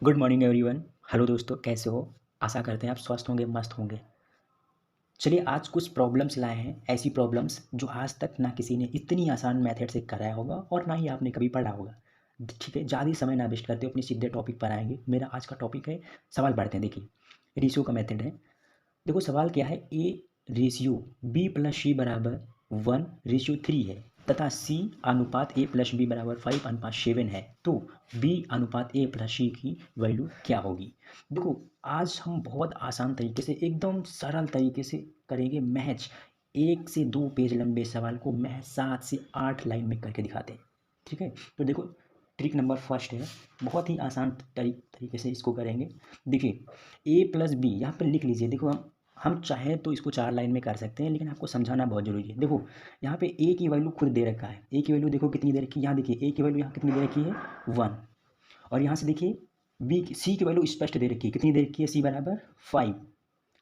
Good morning everyone. Hello दोस्तों, कैसे हो? आशा करते हैं आप स्वस्थ होंगे, मस्त होंगे। चलिए आज कुछ प्रॉब्लम्स लाए हैं, ऐसी प्रॉब्लम्स जो आज तक ना किसी ने इतनी आसान मेथड से कराया होगा और ना ही आपने कभी पढ़ा होगा। ठीक है, ज़्यादा समय ना वेस्ट करते हो, अपने सीधे टॉपिक पर आएंगे। मेरा आज का टॉपिक है, सवाल पढ़ते हैं। देखिए, रेशियो का मेथड है। देखो सवाल क्या है, ए रेशियो बी प्लस सी बराबर 1:3 है तथा सी अनुपात ए प्लस बी बराबर 5:7 है, तो बी अनुपात ए प्लस सी की वैल्यू क्या होगी? देखो, आज हम बहुत आसान तरीके से, एकदम सरल तरीके से करेंगे। महज 1 से 2 पेज लंबे सवाल को महज 7 से 8 लाइन में करके दिखाते हैं। ठीक है, तो देखो ट्रिक नंबर फर्स्ट है, बहुत ही आसान तरीके से इसको करेंगे। देखिए, ए प्लस बी यहाँ पर लिख लीजिए। देखो, हम चाहें तो इसको 4 लाइन में कर सकते हैं, लेकिन आपको समझाना बहुत जरूरी है। देखो, यहाँ पे ए की वैल्यू खुद दे रखा है। ए की वैल्यू देखो कितनी दे रखी है, यहाँ देखिए ए की वैल्यू यहाँ कितनी दे रखी है, 1। और यहाँ से देखिए बी सी की वैल्यू स्पष्ट दे रखी है, कितनी दे रखी है, सी बराबर 5।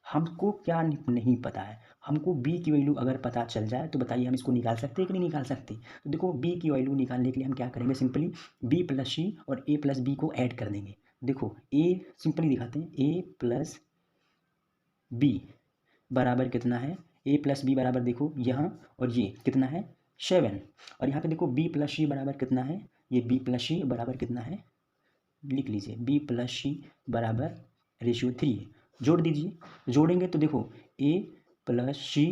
हमको क्या नहीं पता है, हमको बी की वैल्यू अगर पता चल जाए तो बताइए हम इसको निकाल सकते हैं कि नहीं निकाल सकते? तो देखो, बी की वैल्यू निकालने के लिए हम क्या करेंगे, सिंपली बी प्लस सी और ए प्लस बी को ऐड कर देंगे। देखो, ए सिंपली दिखाते हैं, ए प्लस बी बराबर कितना है, ए प्लस बी बराबर देखो यहाँ, और ये कितना है, 7। और यहाँ पे देखो बी प्लस सी बराबर कितना है, ये बी प्लस सी बराबर कितना है, लिख लीजिए बी प्लस सी बराबर रेशियो 3 है। जोड़ दीजिए, जोड़ेंगे तो देखो ए प्लस सी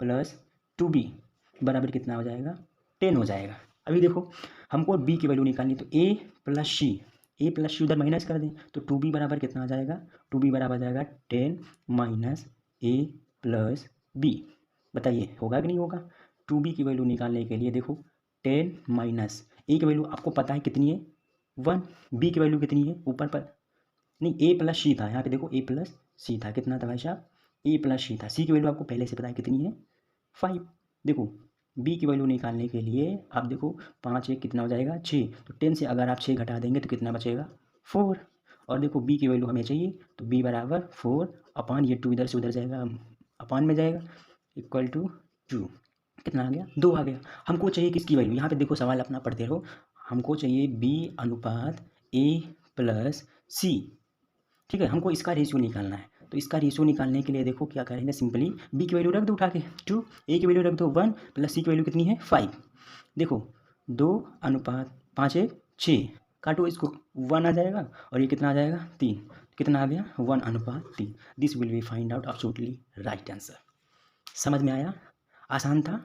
प्लस 2b बराबर कितना हो जाएगा, 10 हो जाएगा। अभी देखो, हमको बी की वैल्यू निकालनी, तो ए प्लस सी उधर माइनस कर दें तो 2b बराबर कितना आ जाएगा, 2b बराबर आ जाएगा 10 माइनस ए प्लस बी। बताइए होगा कि नहीं होगा? 2b की वैल्यू निकालने के लिए देखो, 10 माइनस ए की वैल्यू आपको पता है कितनी है, 1। बी की वैल्यू कितनी है, ऊपर पर नहीं, ए प्लस सी था, यहाँ पे देखो ए प्लस सी था, कितना था भाई साहब, ए प्लस सी था। सी की वैल्यू आपको पहले से पता है कितनी है, 5। देखो, बी की वैल्यू निकालने के लिए आप देखो, 5 1 कितना हो जाएगा, 6। तो 10 से अगर आप 6 घटा देंगे तो कितना बचेगा, 4। और देखो बी की वैल्यू हमें चाहिए, तो बी बराबर 4 अपान ये 2 इधर से उधर जाएगा, अपान में जाएगा, इक्वल टू 2। कितना आ गया, 2 आ गया। हमको चाहिए किसकी वैल्यू, यहाँ पे देखो सवाल अपना पढ़ते रहो। हमको चाहिए बी अनुपात ए प्लस सी। ठीक है, हमको इसका रेशियो निकालना है। तो इसका रेशियो निकालने के लिए देखो क्या करेंगे, सिंपली बी की वैल्यू रख दो उठा के 2, ए की वैल्यू रख दो 1, प्लस सी की वैल्यू कितनी है, 5। देखो 2:5 1 6, काटो इसको, 1 आ जाएगा और ये कितना आ जाएगा, 3। कितना आ गया, 1:3। This will be find out absolutely right answer. समझ में आया? आसान था,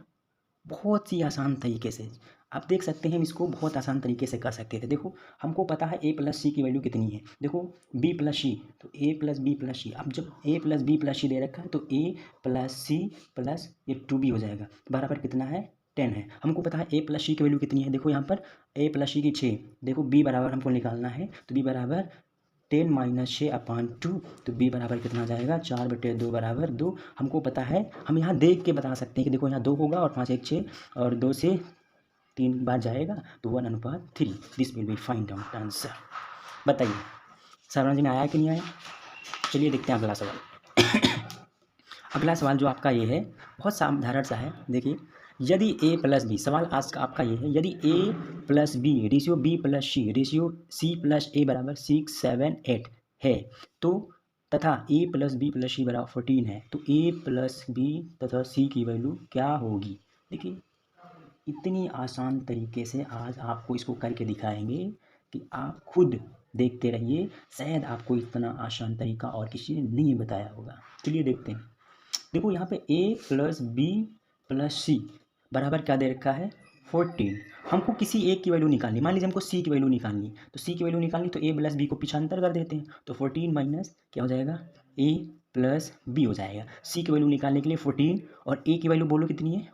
बहुत ही आसान तरीके से। आप देख सकते हैं, हम इसको बहुत आसान तरीके से कर सकते थे। देखो, हमको पता है ए प्लस सी की वैल्यू कितनी है। देखो, बी प्लस सी, तो ए प्लस बी प्लस सी। अब जब ए प्लस बी प्लस सी दे रखा है तो ए प्लस सी प्लस ये 2b हो जाएगा, बराबर कितना है, 10 है। हमको पता है ए प्लस सी की वैल्यू कितनी है, देखो यहाँ पर ए प्लस सी की 6। देखो बी बराबर हमको निकालना है, तो बी बराबर 10 माइनस 6/2। तो बी बराबर कितना जाएगा, 4/2 बराबर 2। हमको पता है, हम यहाँ देख के बता सकते हैं कि देखो यहाँ 2 होगा और 5 1 6, और 2 से 3 बार जाएगा तो 1:3। This will be find out answer. बताइए समझ में आया कि नहीं आया? चलिए देखते हैं अगला सवाल। अगला सवाल जो आपका ये है, बहुत साधारण सा है। देखिए, यदि ए प्लस बी, सवाल आज का आपका ये है, यदि A plus B ratio B plus C ratio C plus A बराबर 6 7 8 है, तो तथा A plus B plus C बराबर 14 है, तो ए प्लस बी तथा सी की वैल्यू क्या होगी? देखिए, इतनी आसान तरीके से आज आपको इसको करके दिखाएंगे कि आप खुद देखते रहिए, शायद आपको इतना आसान तरीका और किसी ने नहीं बताया होगा। चलिए देखते हैं। देखो यहाँ पे ए प्लस बी प्लस सी बराबर क्या दे रखा है, 14। हमको किसी एक की वैल्यू निकालनी, मान लीजिए हमको सी की वैल्यू निकालनी, तो सी की वैल्यू निकालनी तो ए प्लस बी को पीछांतर कर देते हैं, तो 14 माइनस क्या हो जाएगा, ए प्लस बी हो जाएगा। सी की वैल्यू निकालने के लिए 14 और ए की वैल्यू बोलो कितनी है,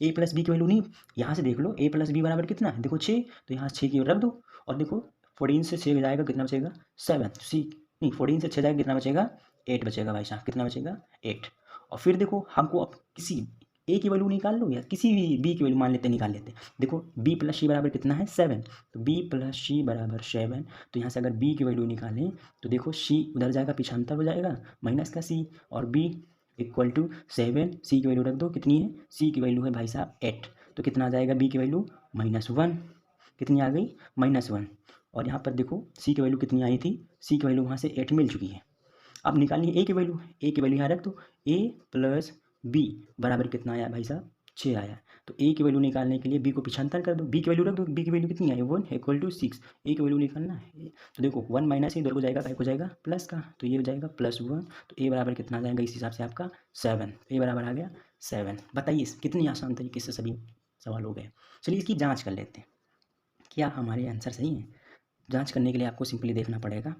ए प्लस बी की वैल्यू नहीं, यहाँ से देख लो ए प्लस बी बराबर कितना है, देखो 6, तो यहाँ 6 की रख दो, और देखो 14 से 6 जाएगा कितना बचेगा, 7। सी नहीं, 14 से 6 जाएगा कितना बचेगा, 8 बचेगा भाई साहब, कितना बचेगा, 8। और फिर देखो, हमको अब किसी ए की वैल्यू निकाल लो या किसी भी बी की वैल्यू मान लेते निकाल लेते। देखो बी प्लस सी बराबर कितना है, 7, तो बी प्लस सी बराबर 7। तो यहाँ से अगर बी की वैल्यू निकालें तो देखो सी उधर जाएगा, पिछांतर हो जाएगा, माइनस का सी, और बी इक्वल टू 7। सी की वैल्यू रख दो, कितनी है, सी की वैल्यू है भाई साहब 8। तो कितना आ जाएगा बी की वैल्यू, -1। कितनी आ गई, -1। और यहाँ पर देखो सी की वैल्यू कितनी आई थी, सी की वैल्यू वहाँ से 8 मिल चुकी है। अब निकालनी है ए की वैल्यू यहाँ रख दो। ए प्लस बी बराबर कितना आया भाई साहब, 6 आया। तो ए की वैल्यू निकालने के लिए बी को पिछांतर कर दो, बी की वैल्यू रख दो। बी की वैल्यू कितनी आई, 1 इक्वल टू 6। ए की वैल्यू निकालना है, तो देखो 1 माइनस इधर हो जाएगा, क्या हो जाएगा प्लस का, तो ये हो जाएगा +1। तो ए बराबर कितना आ जाएगा इस हिसाब से आपका 7। ए बराबर आ गया 7। बताइए कितनी आसान तरीके से सभी सवाल हो गए। चलिए इसकी जाँच कर लेते हैं, क्या हमारे आंसर सही हैं। जाँच करने के लिए आपको सिंपली देखना पड़ेगा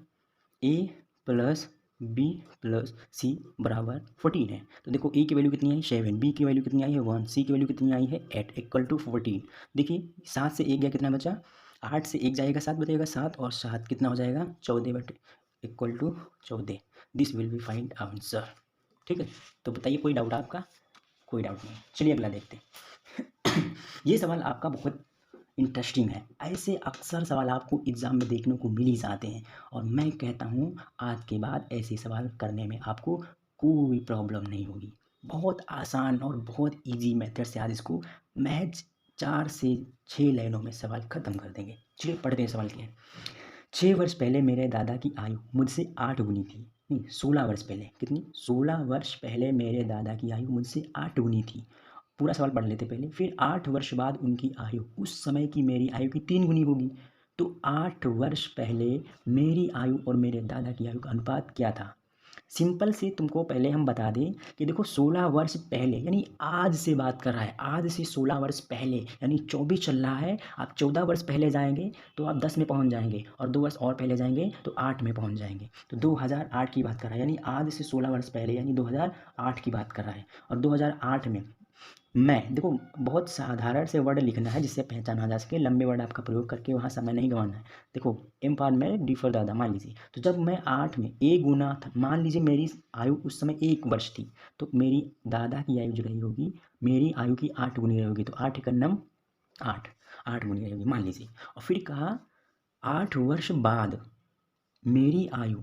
ए प्लस बी प्लस सी बराबर 14 है। तो देखो ए की वैल्यू कितनी आई 7, बी की वैल्यू कितनी आई है 1, सी की वैल्यू कितनी आई है 8 इक्वल टू 14। देखिए 7 से 1 गया, कितना बचा, 8 से 1 जाएगा 7 बचेगा 7, और 7 कितना हो जाएगा 14 बटे equal to 14। This will be find answer. ठीक है, तो बताइए कोई डाउट आपका, कोई डाउट नहीं। चलिए अगला देखते हैं। ये सवाल आपका बहुत इंटरेस्टिंग है। ऐसे अक्सर सवाल आपको एग्ज़ाम में देखने को मिल ही जाते हैं, और मैं कहता हूँ आज के बाद ऐसे सवाल करने में आपको कोई प्रॉब्लम नहीं होगी। बहुत आसान और बहुत इजी मेथड से आज इसको महज 4 से 6 लाइनों में सवाल ख़त्म कर देंगे। चलिए पढ़ते हैं सवाल क्या है। 6 वर्ष पहले मेरे दादा की आयु मुझसे 8 गुनी थी। नहीं, 16 वर्ष पहले कितनी, 16 वर्ष पहले मेरे दादा की आयु मुझसे 8 गुनी थी। पूरा सवाल पढ़ लेते पहले। फिर 8 वर्ष बाद उनकी आयु उस समय की मेरी आयु की 3 गुनी होगी। तो 8 वर्ष पहले मेरी आयु और मेरे दादा की आयु का अनुपात क्या था। सिंपल से तुमको पहले हम बता दें कि देखो 16 वर्ष पहले यानी आज से बात कर रहा है, आज से 16 वर्ष पहले यानी 24 चल रहा है। आप 14 वर्ष पहले जाएंगे तो आप 10 में पहुंच जाएंगे, और 2 वर्ष और पहले जाएंगे तो 8 में पहुंच जाएंगे। तो 2008 की बात कर रहा है, यानी आज से 16 वर्ष पहले यानी 2008 की बात कर रहा है। और 2008 में मैं, देखो बहुत साधारण से वर्ड लिखना है जिससे पहचाना जा सके, लंबे वर्ड आपका प्रयोग करके वहाँ समय नहीं गंवाना है। देखो एम फॉर मैं, डी फॉर दादा। मान लीजिए तो जब मैं 8 में ए गुना था, मान लीजिए मेरी आयु उस समय 1 वर्ष थी, तो मेरी दादा की आयु जो रही होगी मेरी आयु की 8 गुनी रही होगी। तो 8 एक नम 8, 8 गुनी रही होगी मान लीजिए। और फिर कहा 8 वर्ष बाद मेरी आयु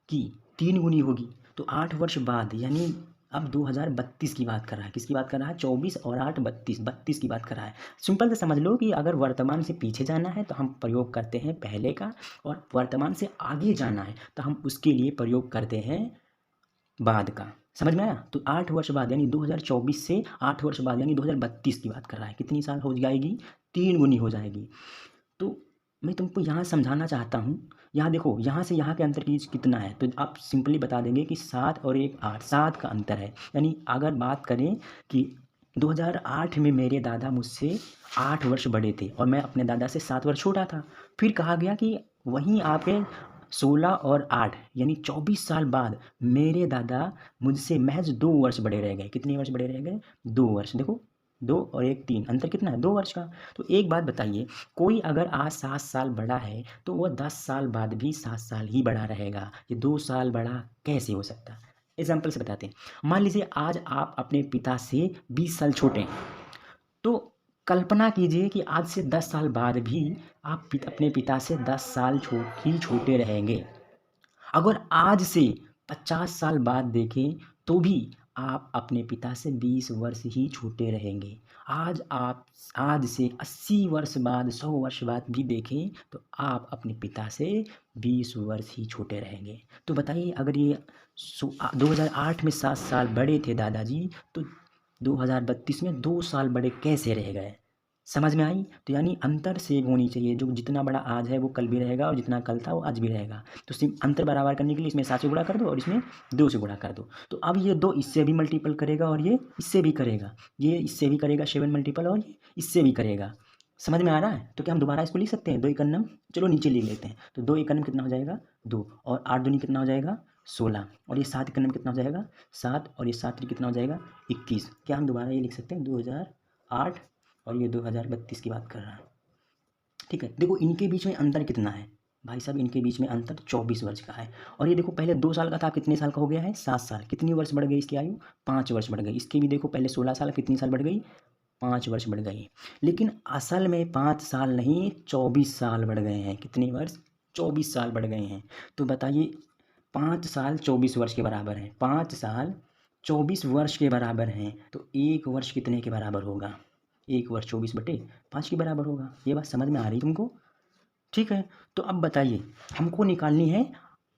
की 3 गुनी होगी। तो 8 वर्ष बाद यानी अब 2032 की बात कर रहा है। किसकी बात कर रहा है, 24 और 8 32, 32 की बात कर रहा है। सिंपल से समझ लो कि अगर वर्तमान से पीछे जाना है तो हम प्रयोग करते हैं पहले का, और वर्तमान से आगे जाना है तो हम उसके लिए प्रयोग करते हैं बाद का। समझ में आया। तो 8 वर्ष बाद यानी 2024 से 8 वर्ष बाद यानी 2032 की बात कर रहा है। कितनी साल हो जाएगी, 3 गुनी हो जाएगी। तो मैं तुमको यहाँ समझाना चाहता हूँ, यहाँ देखो यहाँ से यहाँ के अंतर की कितना है, तो आप सिंपली बता देंगे कि 7 और 1 8, 7 का अंतर है। यानी अगर बात करें कि 2008 में मेरे दादा मुझसे 8 वर्ष बड़े थे और मैं अपने दादा से 7 वर्ष छोटा था। फिर कहा गया कि वहीं आपके 16 और 8 यानी 24 साल बाद मेरे दादा मुझसे महज 2 वर्ष बड़े रह गए। कितने वर्ष बड़े रह गए, 2 वर्ष। देखो 2 और 1 3, अंतर कितना है, 2 वर्ष का। तो एक बात बताइए, कोई अगर आज 7 साल बड़ा है तो वह 10 साल बाद भी 7 साल ही बड़ा रहेगा। ये 2 साल बड़ा कैसे हो सकता है। एग्जाम्पल से बताते हैं। मान लीजिए आज आप अपने पिता से 20 साल छोटे हैं, तो कल्पना कीजिए कि आज से 10 साल बाद भी आप अपने पिता से 10 साल ही छोटे रहेंगे। अगर आज से 50 साल बाद देखें तो भी आप अपने पिता से 20 वर्ष ही छोटे रहेंगे। आज से 80 वर्ष बाद, 100 वर्ष बाद भी देखें तो आप अपने पिता से 20 वर्ष ही छोटे रहेंगे। तो बताइए अगर ये 2008 में 7 साल बड़े थे दादाजी, तो 2032 में 2 साल बड़े कैसे रह गए। समझ में आई। तो यानी अंतर सेम होनी चाहिए, जो जितना बड़ा आज है वो कल भी रहेगा, और जितना कल था वो आज भी रहेगा। तो सिम अंतर बराबर करने के लिए इसमें 7 से गुणा कर दो और इसमें 2 से गुणा कर दो। तो अब ये 2 इससे भी मल्टीपल करेगा और ये इससे भी करेगा, ये इससे भी करेगा 7 मल्टीपल, और ये इससे भी करेगा। समझ में आ रहा है। तो क्या हम दोबारा इसको लिख सकते हैं, 2 एकन्नम, चलो नीचे लिख लेते हैं। तो 2 एकन्नम कितना हो जाएगा 2, और 8 दूनी कितना हो जाएगा 16, और ये 7 एकन्नम कितना हो जाएगा 7, और ये 7 कितना हो जाएगा 21। क्या हम दोबारा ये लिख सकते हैं 2008, और ये 2032 की बात कर रहा है। ठीक है, देखो इनके बीच में अंतर कितना है भाई साहब, इनके बीच में अंतर 24 वर्ष का है। और ये देखो पहले 2 साल का था, कितने साल का हो गया है 7 साल। कितनी वर्ष बढ़ गई इसकी आयु, 5 वर्ष बढ़ गई। इसके भी देखो पहले 16 साल, कितनी साल बढ़ गई 5 वर्ष बढ़ गई। लेकिन असल में 5 साल नहीं 24 साल बढ़ गए हैं। कितने वर्ष, 24 साल बढ़ गए हैं। तो बताइए 5 साल 24 वर्ष के बराबर है, 5 साल 24 वर्ष के बराबर हैं। तो 1 वर्ष कितने के बराबर होगा, 1 वर्ष 24/5 के बराबर होगा। ये बात समझ में आ रही तुमको। ठीक है, तो अब बताइए हमको निकालनी है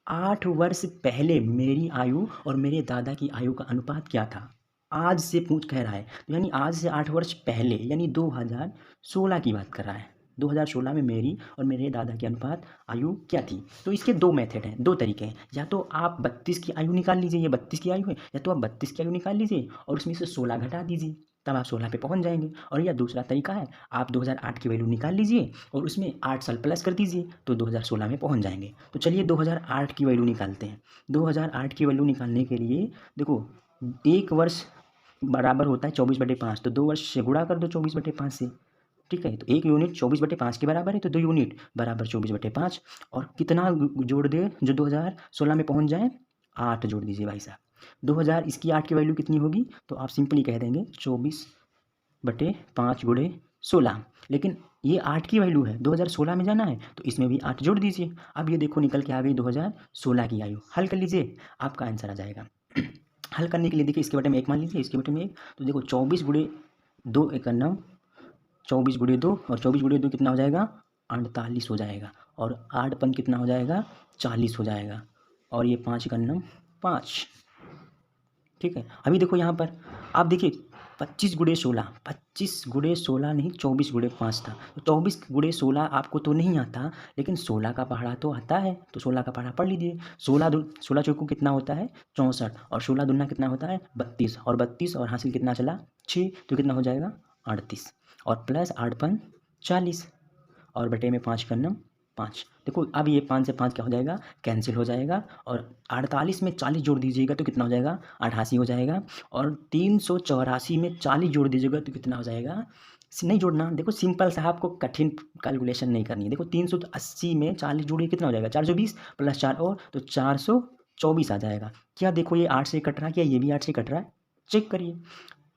8 वर्ष पहले मेरी आयु और मेरे दादा की आयु का अनुपात क्या था? आज से पूछ कह रहा है, यानी आज से 8 वर्ष पहले यानी 2016 की बात कर रहा है। 2016 में मेरी और मेरे दादा की अनुपात आयु क्या थी? तो इसके 2 मेथड हैं, 2 तरीके हैं। या तो आप 32 की आयु निकाल लीजिए, ये 32 की आयु है, या तो आप 32 की आयु निकाल लीजिए और उसमें से 16 घटा दीजिए, तब आप 16 पे पहुँच जाएँगे। और या दूसरा तरीका है, आप 2008 की वैल्यू निकाल लीजिए और उसमें 8 साल प्लस कर दीजिए, तो 2016 में पहुँच जाएँगे। तो चलिए 2008 की वैल्यू निकालते हैं। 2008 की वैल्यू निकालने के लिए देखो, 1 वर्ष बराबर होता है 24/5, तो 2 वर्ष से गुणा कर दो 24/5 से, ठीक है? तो 1 यूनिट 24/5 के बराबर है, तो 2 यूनिट बराबर 24/5 और कितना जोड़ दें जो 2016 में पहुँच जाए? 8 जोड़ दीजिए भाई साहब। 2000 इसकी 8 की वैल्यू कितनी होगी? तो आप सिंपली कह देंगे 24/5 गुणे 16। लेकिन ये 8 की वैल्यू है, 2016 में जाना है, तो इसमें भी 8 जोड़ दीजिए। अब ये देखो निकल के आ गई 2016 की आयु। हल कर लीजिए, आपका आंसर आ जाएगा। हल करने के लिए देखिए, इसके बटे में 1 मान लीजिए, इसके बटे में 1, तो देखो 24 गुणे 2 एकम 9, 24 गुणे 2 और 24 गुणे 2 कितना हो जाएगा? 48 हो जाएगा और 8 पन कितना हो जाएगा? 40 हो जाएगा और ये 5 एकम 9 5, ठीक है? अभी देखो यहाँ पर आप देखिए 25 गुणे 16, 25 गुणे 16 नहीं 24 गुणे 5 था। तो 24 गुणे 16 आपको तो नहीं आता, लेकिन 16 का पहाड़ा तो आता है, तो 16 का पहाड़ा पढ़ लीजिए। 16 चौको कितना होता है? 64 और 16 दूना कितना होता है? 32 और 32 और हासिल कितना चला? 6, तो कितना हो जाएगा? 38 और प्लस 8 पन 40 और बटे में 5 करना 5। देखो अब ये 5 से 5 क्या हो जाएगा? कैंसिल हो जाएगा और 48 में 40 जोड़ दीजिएगा तो कितना हो जाएगा? 88 हो जाएगा और 384 में 40 जोड़ दीजिएगा तो कितना हो जाएगा? नहीं जोड़ना, देखो सिंपल सा, आपको कठिन कैलकुलेशन नहीं करनी है। देखो 380 में 40 जोड़िए कितना हो जाएगा? 420 प्लस 4 और तो 424 आ जाएगा। क्या देखो ये 8 से कट रहा है, क्या ये भी 8 से कट रहा है? चेक करिए।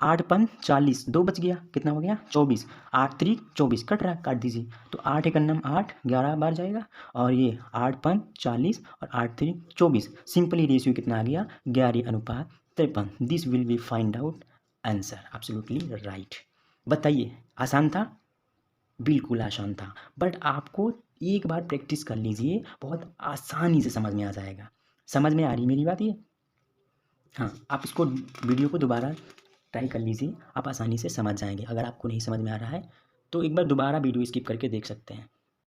8 पन 40, 2 बच गया, कितना हो गया? 24, 8 3 24 कट रहा है, काट दीजिए। तो 8 एक अन्नम 8, 11 बार जाएगा और ये 8 पन 40 और 8 3 24, सिंपली रेशियो कितना आ गया? 11:53। This will be find out answer, absolutely right. बताइए, आसान था? बिल्कुल आसान था, बट आपको एक बार प्रैक्टिस कर लीजिए, बहुत आसानी से समझ में आ जाएगा। समझ में आ रही मेरी बात ये? हाँ, आप इसको वीडियो को दोबारा ट्राई कर लीजिए, आप आसानी से समझ जाएंगे। अगर आपको नहीं समझ में आ रहा है तो एक बार दोबारा वीडियो स्किप करके देख सकते हैं।